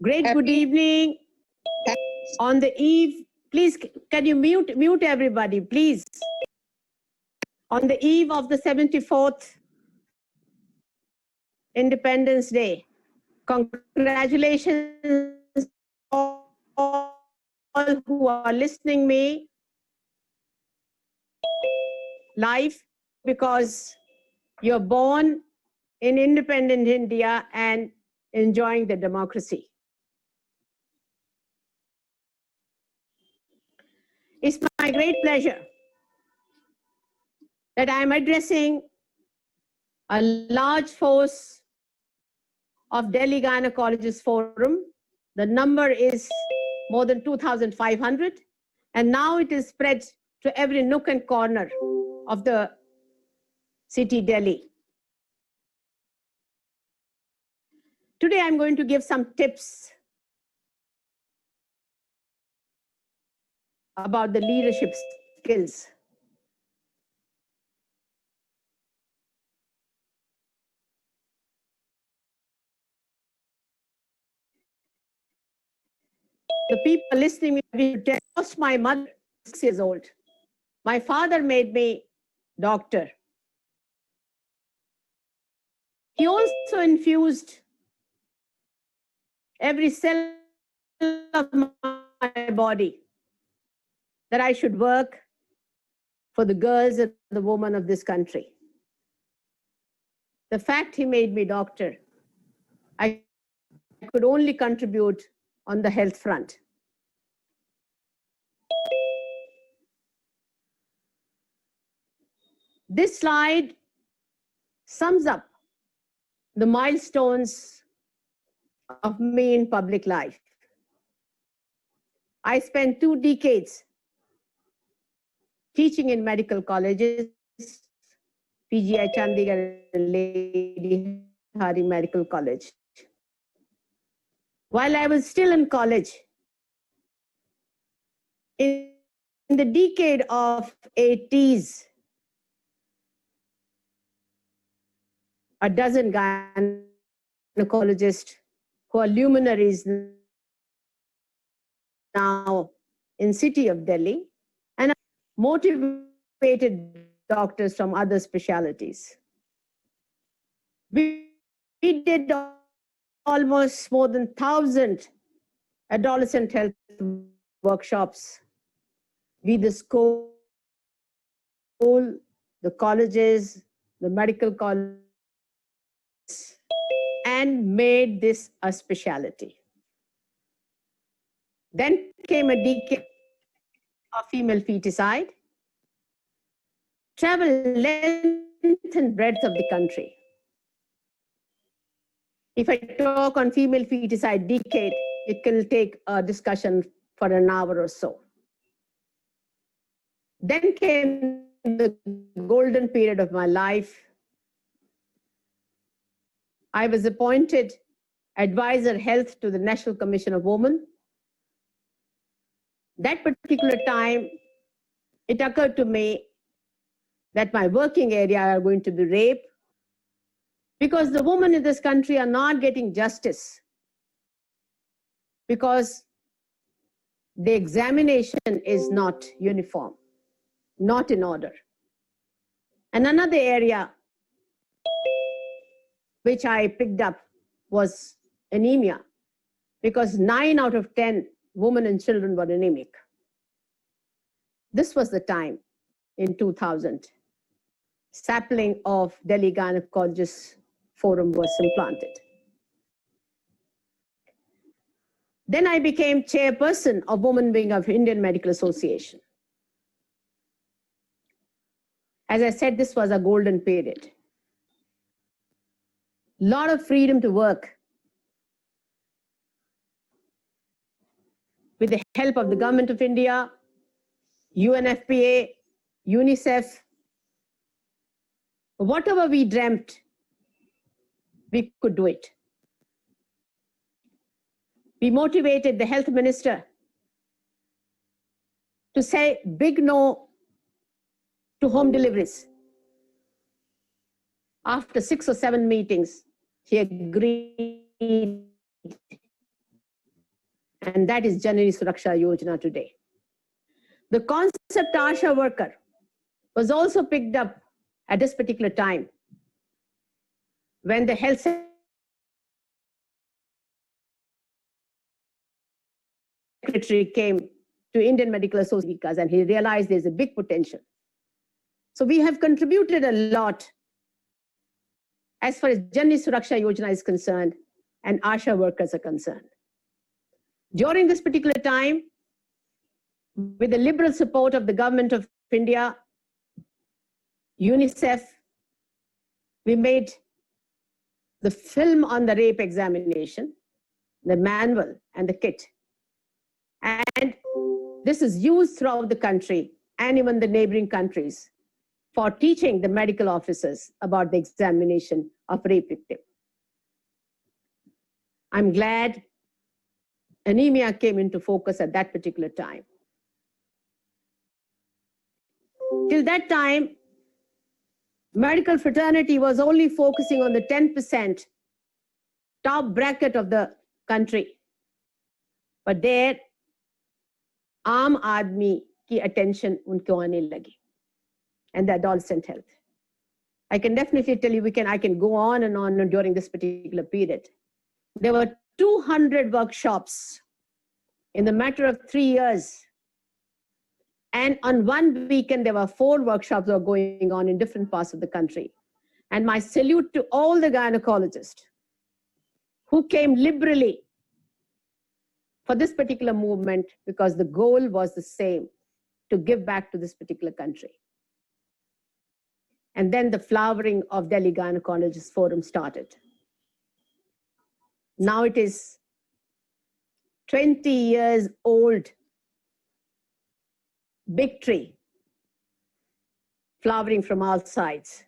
Great good evening. On the eve, please, can you mute everybody, please? On the eve of the 74th Independence Day, congratulations all who are listening me live, because you're born in independent India and enjoying the democracy. It's my great pleasure that I'm addressing a large force of Delhi Gynecologists Forum. The number is more than 2,500, and now it is spread to every nook and corner of the city Delhi. Today I'm going to give some tips about the leadership skills. The people listening, I lost my mother, 6 years old. My father made me doctor. He also infused every cell of my body that I should work for the girls and the women of this country. The fact he made me doctor, I could only contribute on the health front. This slide sums up the milestones of me in public life. I spent 2 decades teaching in medical colleges, PGI Chandigarh and Lady Hari Medical College. While I was still in college, in the decade of 80s, a dozen gynecologists who are luminaries now in city of Delhi, and motivated doctors from other specialties. We did almost more than 1,000 adolescent health workshops with the school, the colleges, the medical colleges, and made this a specialty. Then came a decade of female feticide, traveled length and breadth of the country. If I talk on female feticide decade, it can take a discussion for an hour or so. Then came the golden period of my life. I was appointed advisor health to the National Commission of Women. That particular time, it occurred to me that my working area are going to be rape, because the women in this country are not getting justice, because the examination is not uniform, not in order. And another area which I picked up was anemia, because 9 out of 10 women and children were anemic. This was the time in 2000. Sapling of Delhi Gynecologists Forum was implanted. Then I became chairperson of Women Wing of Indian Medical Association. As I said, this was a golden period. Lot of freedom to work with the help of the Government of India, UNFPA, UNICEF. Whatever we dreamt, we could do it. We motivated the health minister to say big no to home deliveries. After 6 or 7 meetings, he agreed. And that is Janani Suraksha Yojana today. The concept Asha worker was also picked up at this particular time when the health secretary came to Indian Medical Association and he realized there's a big potential. So we have contributed a lot as far as Janani Suraksha Yojana is concerned and Asha workers are concerned. During this particular time, with the liberal support of the government of India, UNICEF, we made the film on the rape examination, the manual and the kit. And this is used throughout the country and even the neighboring countries for teaching the medical officers about the examination of rape victims. I'm glad anemia came into focus at that particular time. Till that time, medical fraternity was only focusing on the 10% top bracket of the country. But there, aam aadmi ki attention unko aane lagi. And the adolescent health. I can definitely tell you, I can go on and on during this particular period. There were 200 workshops in the matter of 3 years. And on one weekend, there were 4 workshops that were going on in different parts of the country. And my salute to all the gynecologists who came liberally for this particular movement because the goal was the same, to give back to this particular country. And then the flowering of Delhi Gynecologists Forum started. Now it is 20 years old, big tree, flowering from all sides.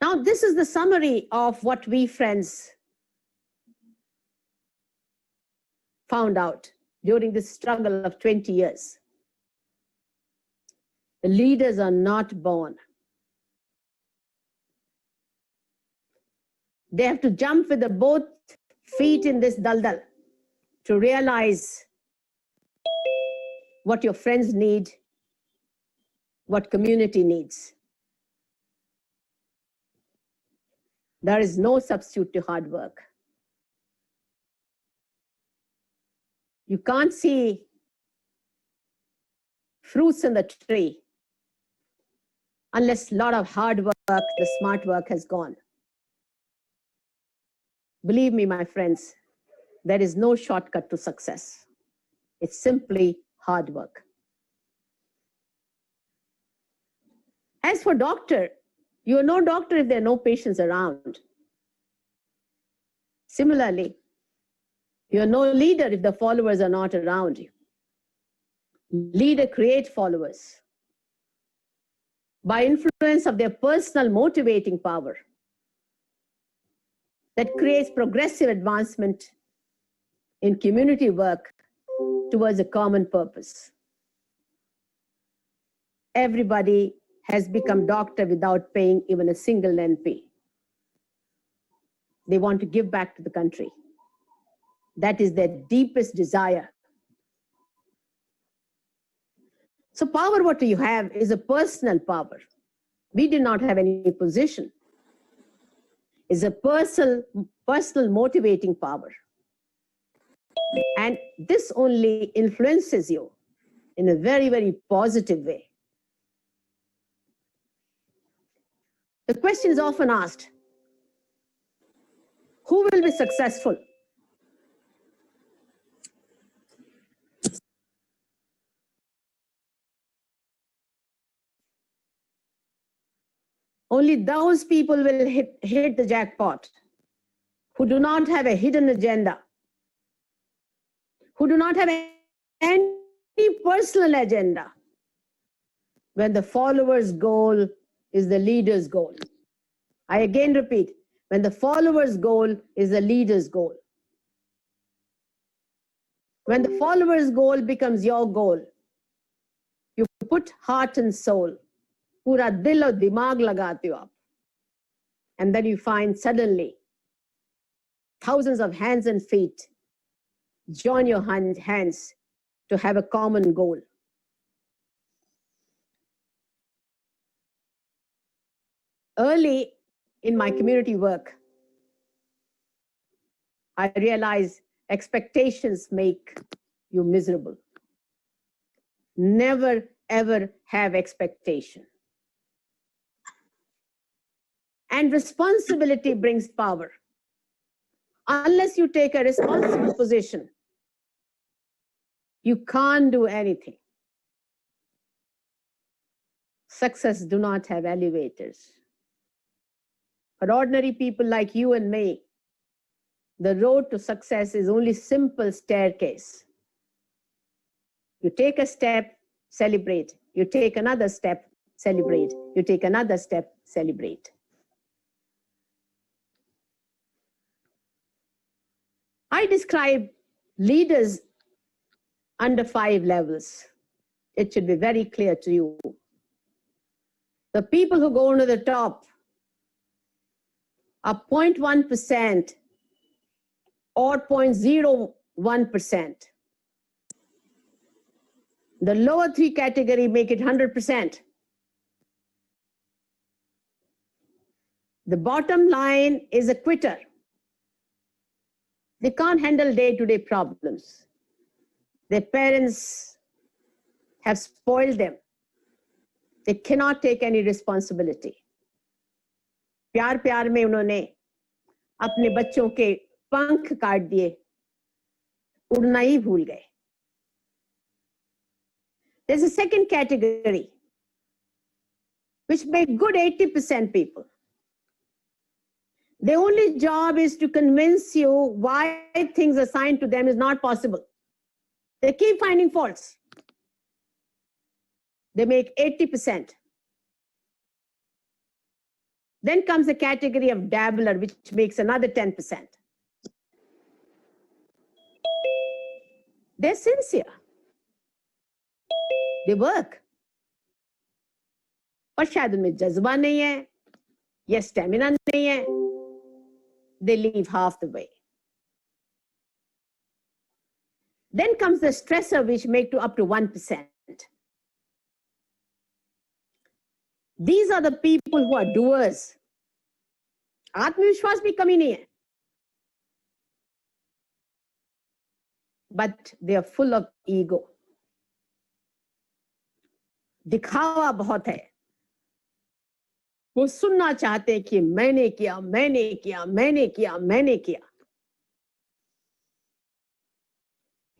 Now this is the summary of what we friends found out during this struggle of 20 years. The leaders are not born. They have to jump with both feet in this daldal to realize what your friends need, what community needs. There is no substitute to hard work. You can't see fruits in the tree unless a lot of hard work, the smart work has gone. Believe me, my friends, there is no shortcut to success. It's simply hard work. As for doctor, you are no doctor if there are no patients around. Similarly, you are no leader if the followers are not around you. Leader create followers by influence of their personal motivating power that creates progressive advancement in community work towards a common purpose. Everybody has become doctor without paying even a single NP. They want to give back to the country. That is their deepest desire. So power, what you have is a personal power. We do not have any position. It's a personal motivating power. And this only influences you in a very, very positive way. The question is often asked, who will be successful? Only those people will hit the jackpot who do not have a hidden agenda, who do not have any personal agenda, when the follower's goal is the leader's goal. I again repeat, when the follower's goal is the leader's goal. When the follower's goal becomes your goal, you put heart and soul, pura dil aur dimag lagate ho aap. And then you find suddenly thousands of hands and feet join your hands to have a common goal. Early in my community work, I realized expectations make you miserable. Never, ever have expectation. And responsibility brings power. Unless you take a responsible position, you can't do anything. Success do not have elevators. For ordinary people like you and me, the road to success is only simple staircase. You take a step, celebrate. You take another step, celebrate. You take another step, celebrate. I describe leaders under 5 levels. It should be very clear to you. The people who go to the top are 0.1% or 0.01%. The lower 3 category make it 100%. The bottom line is a quitter. They can't handle day-to-day problems. Their parents have spoiled them. They cannot take any responsibility. प्यार प्यार में उन्होंने अपने बच्चों के पंख काट दिए, उड़ना ही भूल गए. There's a second category which make good 80% people. Their only job is to convince you why things assigned to them is not possible. They keep finding faults. They make 80%. Then comes the category of dabbler, which makes another 10%. They're sincere. They work. पर शायद उनमें जज्बा नहीं है, या stamina नहीं है. They leave half the way. Then comes the stressor, which make to up to 1%. These are the people who are doers. आत्मविश्वास भी कमी नहीं है. But they are full of ego. दिखावा बहुत है. वो सुनना चाहते हैं कि मैंने किया, मैंने किया, मैंने किया, मैंने किया.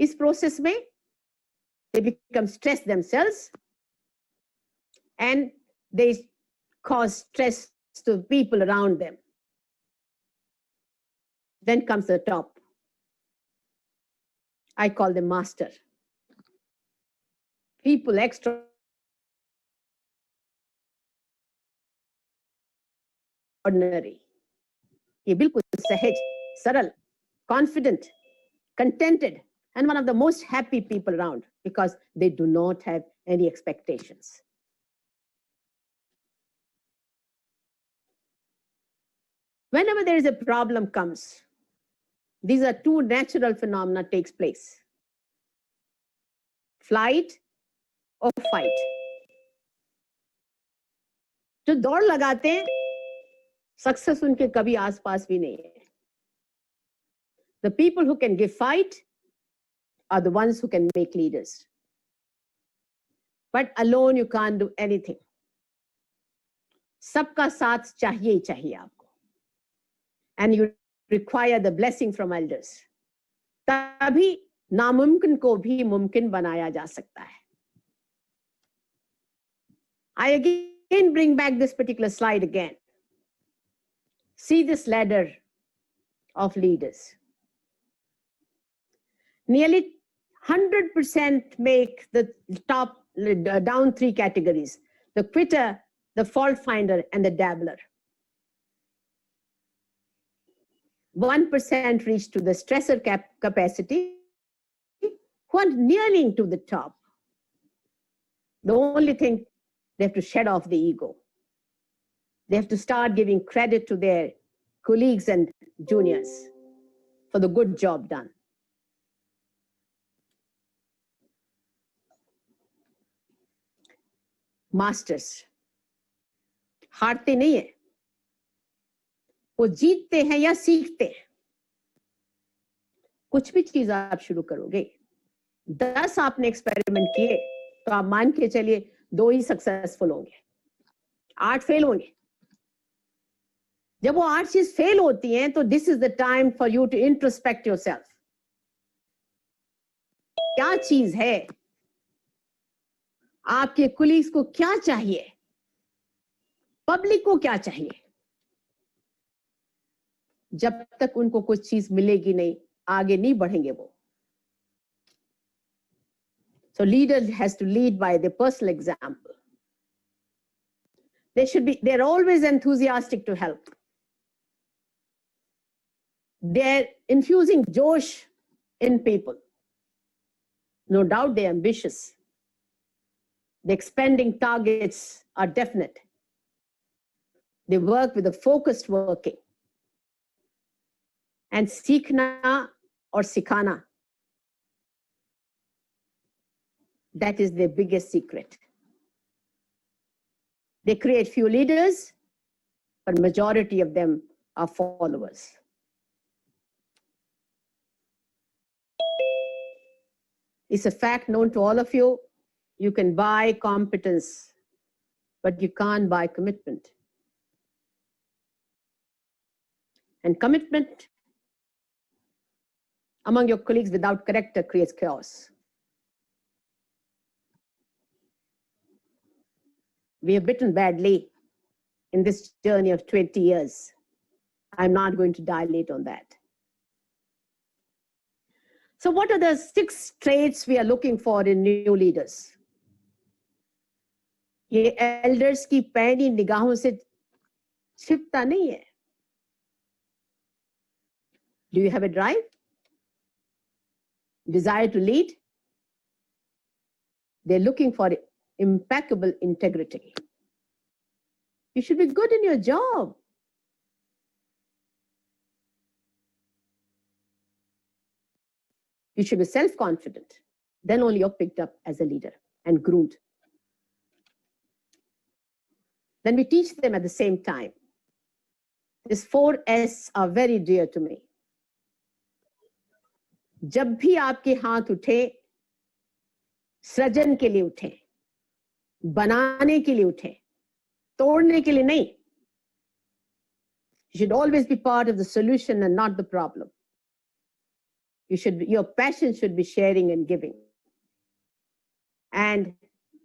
इस प्रोसेस में they become stressed themselves and they cause stress to people around them. Then comes the top. I call them master. People extraordinary. ये बिल्कुल सहज, सरल, confident, contented, and one of the most happy people around because they do not have any expectations. Whenever there is a problem comes, these are 2 natural phenomena takes place. Flight or fight. जो दौड़ लगाते हैं, success उनके कभी आसपास भी नहीं है. The people who can give fight are the ones who can make leaders. But alone you can't do anything. सबका साथ चाहिए ही चाहिए आपको. And you require the blessing from elders. तभी नामुमकिन को भी मुमकिन बनाया जा सकता है. I again bring back this particular slide again. See this ladder of leaders. Nearly 100% make the top down 3 categories: the quitter, the fault finder, and the dabbler. 1% reach to the stressor capacity, who are nearing to the top. The only thing, they have to shed off the ego. They have to start giving credit to their colleagues and juniors for the good job done. Masters हारते नहीं है, वो जीतते हैं या सीखते हैं. कुछ भी चीज आप शुरू करोगे, 10 आपने एक्सपेरिमेंट किए तो आप मान के चलिए 2 ही सक्सेसफुल होंगे, 8 फेल होंगे. जब वो 8 चीज फेल होती हैं तो this is the time for you to introspect yourself. क्या चीज है, आपके कुलीग्स को क्या चाहिए, पब्लिक को क्या चाहिए. जब तक उनको कुछ चीज मिलेगी नहीं, आगे नहीं बढ़ेंगे वो. So leader has to lead by the personal example. They're always enthusiastic to help. They're infusing Josh in people. No doubt they're ambitious. The expanding targets are definite. They work with a focused working. And seekhna or sikhana, that is their biggest secret. They create few leaders, but majority of them are followers. It's a fact known to all of you. You can buy competence, but you can't buy commitment. And commitment among your colleagues without character creates chaos. We have bitten badly in this journey of 20 years. I'm not going to dilate on that. So what are the 6 traits we are looking for in new leaders? ये elders की पैनी निगाहों से छिपता नहीं है. Do you have a drive? Desire to lead? They're looking for impeccable integrity. You should be good in your job. You should be self-confident. Then only you're picked up as a leader and groomed. Then we teach them at the same time. These 4 S are very dear to me. जब भी आपके हाथ उठे, सृजन के लिए उठे, बनाने के लिए उठे, तोड़ने के लिए नहीं. You should always be part of the solution and not the problem. Your passion should be sharing and giving. And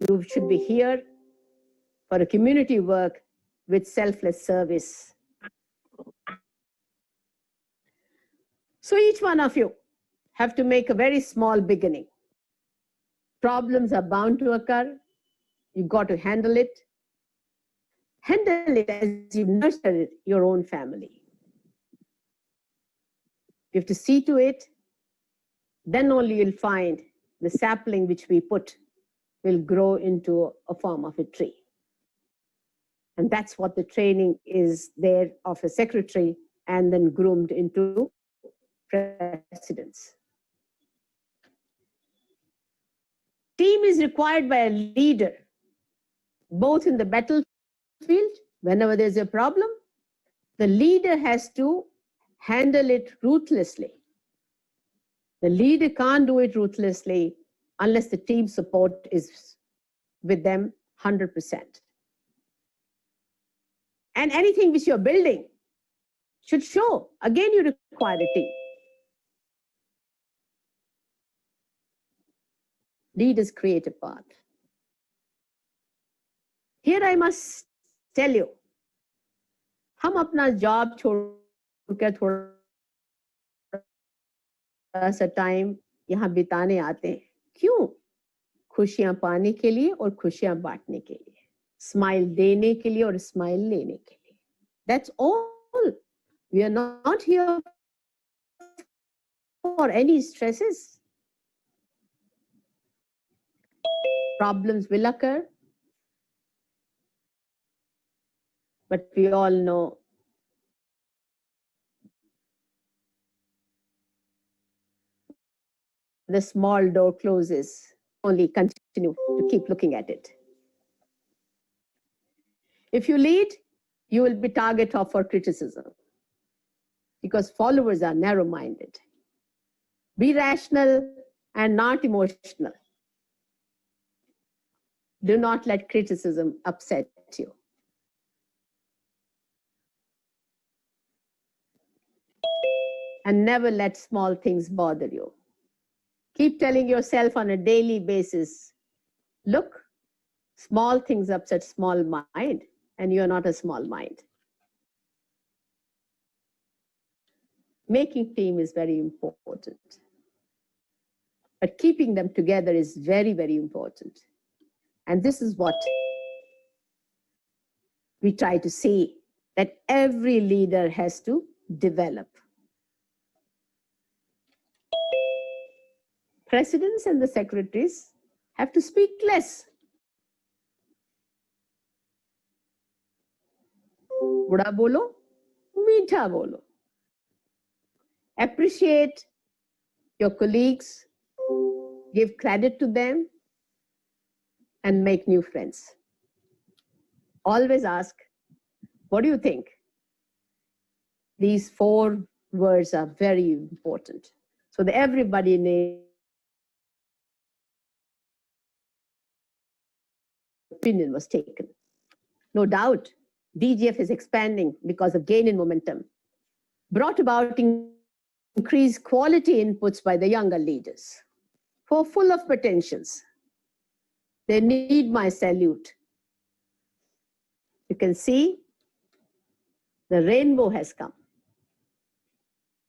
you should be here for a community work with selfless service. So each one of you have to make a very small beginning. Problems are bound to occur. You've got to handle it. Handle it as you nurture your own family. You have to see to it. Then only you'll find the sapling which we put will grow into a form of a tree. And that's what the training is there of a secretary and then groomed into presidents. Team is required by a leader, both in the battlefield, whenever there's a problem, the leader has to handle it ruthlessly. The leader can't do it ruthlessly unless the team support is with them 100%. And anything which you're building should show. Again, you require a team. Leaders create a path. Here I must tell you, हम अपना job छोड़कर थोड़ा सा time यहाँ बिताने आते हैं. क्यों? खुशियां पाने के लिए और खुशियां बांटने के लिए, स्माइल देने के लिए और स्माइल लेने के लिए. That's all. We are not here for any stresses. Problems will occur. But we all know the small door closes, only continue to keep looking at it. If you lead, you will be target of for criticism because followers are narrow-minded. Be rational and not emotional. Do not let criticism upset you. And never let small things bother you. Keep telling yourself on a daily basis, look, small things upset small mind, and you're not a small mind. Making team is very important. But keeping them together is very, very important. And this is what we try to say, that every leader has to develop. Presidents and the secretaries have to speak less. Buda bolo, meetha bolo. Appreciate your colleagues, give credit to them, and make new friends. Always ask, what do you think? These 4 words are very important. So that everybody in opinion was taken. No doubt, DGF is expanding because of gain in momentum, brought about increased quality inputs by the younger leaders who are full of potentials. They need my salute. You can see the rainbow has come.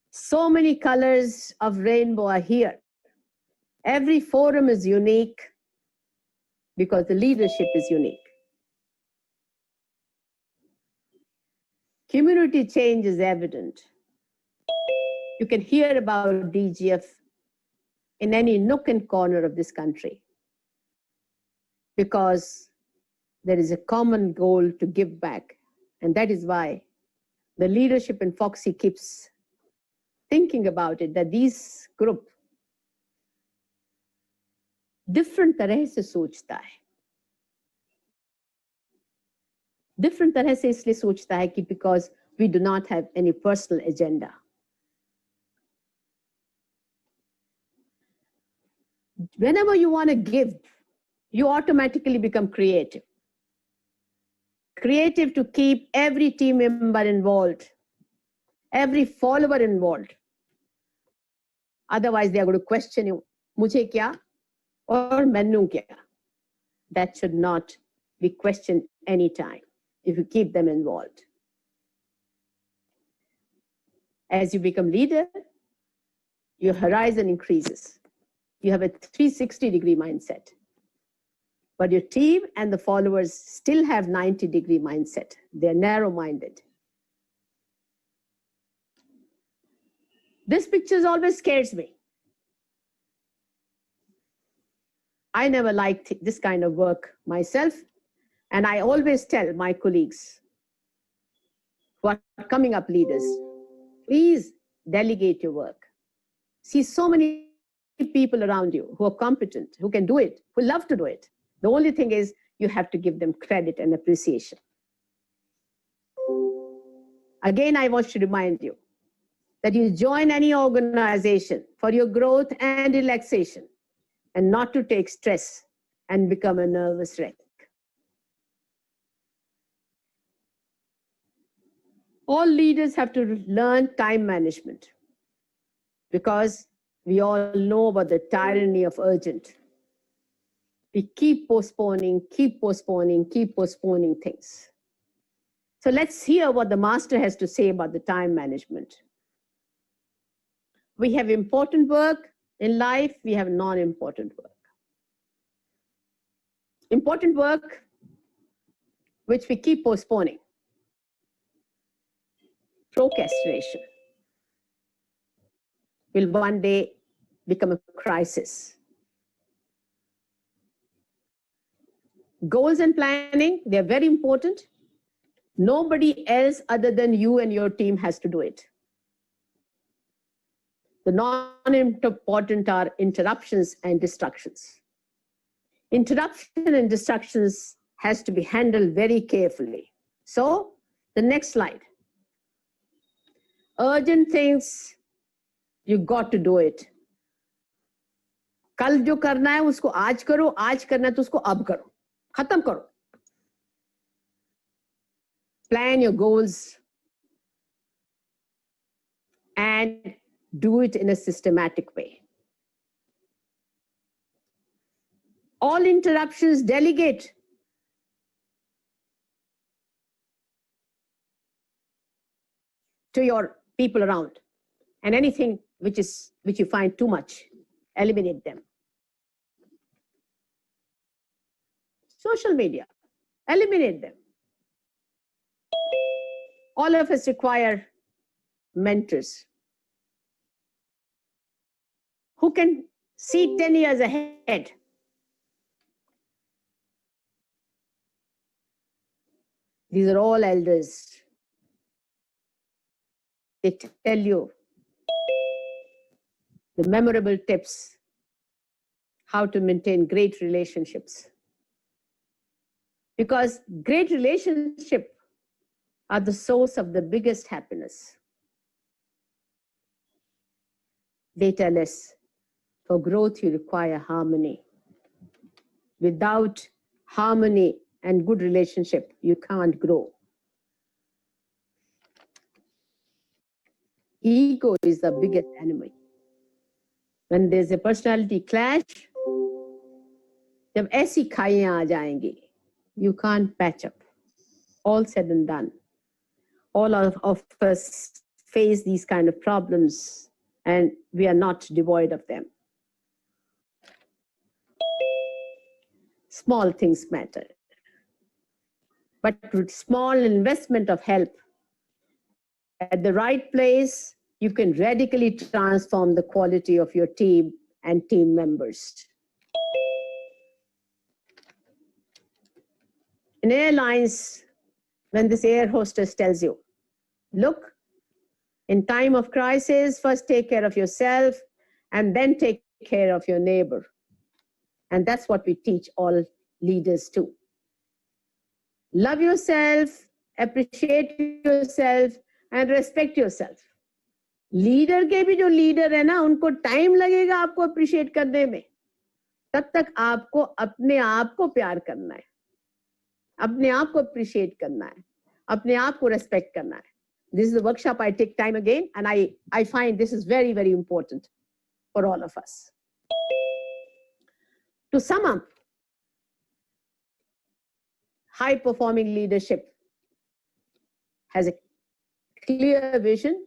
So many colors of rainbow are here. Every forum is unique because the leadership is unique. Community change is evident. You can hear about DGF in any nook and corner of this country because there is a common goal to give back. And that is why the leadership in Foxy keeps thinking about it, that these group different तरह से सोचता है. Different तरह से इसलिए सोचता है कि because we do not have any personal agenda. Whenever you want to give, you automatically become creative. Creative to keep every team member involved, every follower involved. Otherwise, they are going to question you. मुझे क्या और मैनू क्या? That should not be questioned anytime if you keep them involved. As you become leader, your horizon increases. You have a 360-degree mindset. But your team and the followers still have 90-degree mindset. They're narrow-minded. This picture always scares me. I never liked this kind of work myself. And I always tell my colleagues who are coming up leaders, please delegate your work. See so many people around you who are competent, who can do it, who love to do it. The only thing is you have to give them credit and appreciation. Again, I want to remind you that you join any organization for your growth and relaxation and not to take stress and become a nervous wreck. All leaders have to learn time management because we all know about the tyranny of urgent. We keep postponing things. So let's hear what the master has to say about the time management. We have important work in life, we have non-important work. Important work, which we keep postponing. Procrastination will one day become a crisis. Goals and planning, they're very important, Nobody else other than you and your team has to do it. The non-important are interruptions and distractions. Interruption and distractions has to be handled very carefully. So, the next slide. Urgent things, you got to do it. कल जो करना है उसको आज करो, आज करना है तो उसको अब करो, खत्म करो. Plan your goals and do it in a systematic way. All interruptions, delegate. To your people around, and anything which you find too much, eliminate them. Social media, eliminate them. All of us require mentors who can see 10 years ahead. These are all elders. They tell you the memorable tips, how to maintain great relationships. Because great relationships are the source of the biggest happiness. They tell us, for growth you require harmony. Without harmony and good relationship, you can't grow. Ego is the biggest enemy. When there's a personality clash, जब ऐसी खाइयां आ जाएंगी, you can't patch up. All said and done. All of us face these kind of problems, and we are not devoid of them. Small things matter. But with small investment of help, at the right place, you can radically transform the quality of your team and team members. In airlines, when this air hostess tells you, look, in time of crisis, first take care of yourself and then take care of your neighbor. And that's what we teach all leaders too. Love yourself, appreciate yourself, and respect yourself. Leader के भी जो leader है ना, उनको time लगेगा आपको appreciate करने में. तब तक आपको अपने आप को प्यार करना है, अपने आप को अप्रिशिएट करना है, अपने आप को रेस्पेक्ट करना है. This is a workshop I take time again, and I find this is very, very important for all of us. To sum up, high-performing leadership has a clear vision.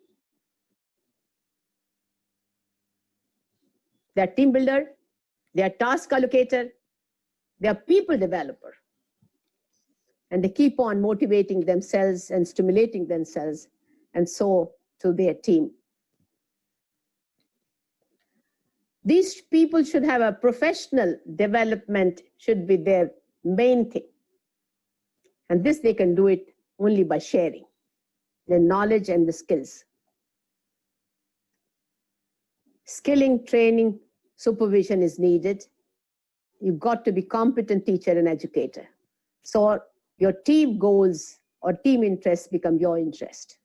They are team builder, they are task allocator, they are people developer. And they keep on motivating themselves and stimulating themselves, and so to their team. These people should have a professional development, should be their main thing. And this they can do it only by sharing their knowledge and the skills. Skilling, training, supervision is needed. You've got to be competent teacher and educator. So your team goals or team interests become your interest.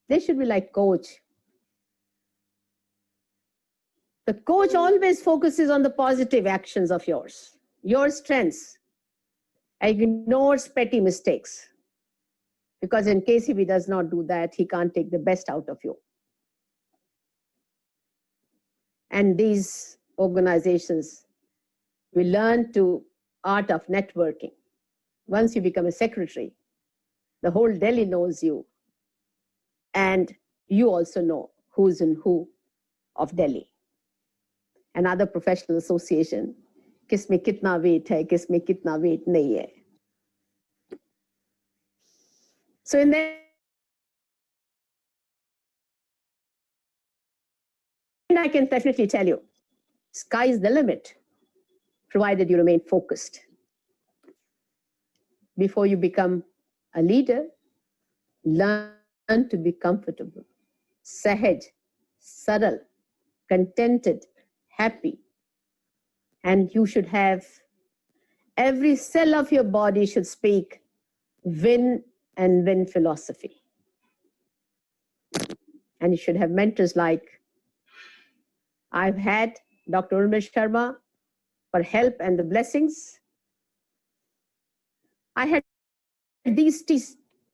They should be like coach. The coach always focuses on the positive actions of yours, your strengths, ignores petty mistakes. Because in case if he does not do that, he can't take the best out of you. And these organizations will learn to art of networking. Once you become a secretary, the whole Delhi knows you. And you also know who's and who of Delhi. Another professional association, किसमें कितना weight है, किसमें कितना weight नहीं है. So in the end, I can definitely tell you, sky is the limit, provided you remain focused. before you become a leader, learn to be comfortable, sahaj, subtle, contented, happy. And you should have, every cell of your body should speak win and win philosophy. And you should have mentors like I've had Dr. Urmil Sharma for help and the blessings. I had these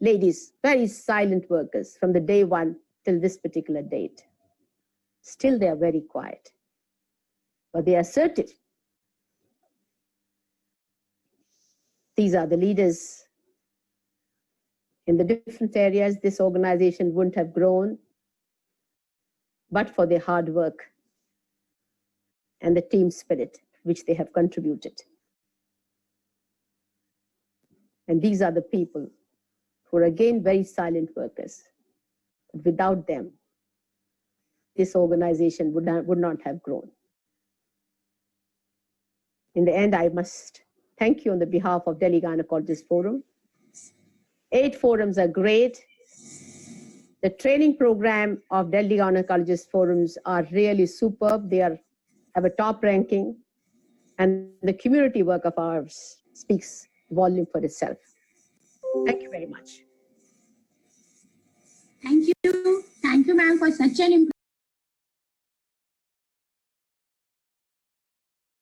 ladies, very silent workers from the day one till this particular date. Still, they are very quiet, but they are assertive. These are the leaders in the different areas. This organization wouldn't have grown but for their hard work and the team spirit which they have contributed. And these are the people who are again very silent workers. Without them, this organization would not have grown. In the end, I must thank you on the behalf of Delhi Gynecologist Forum. 8 forums are great. The training program of Delhi Gynecologist Forums are really superb. They have a top ranking, and the community work of ours speaks volume for itself. Thank you very much. Thank you, ma'am, for such an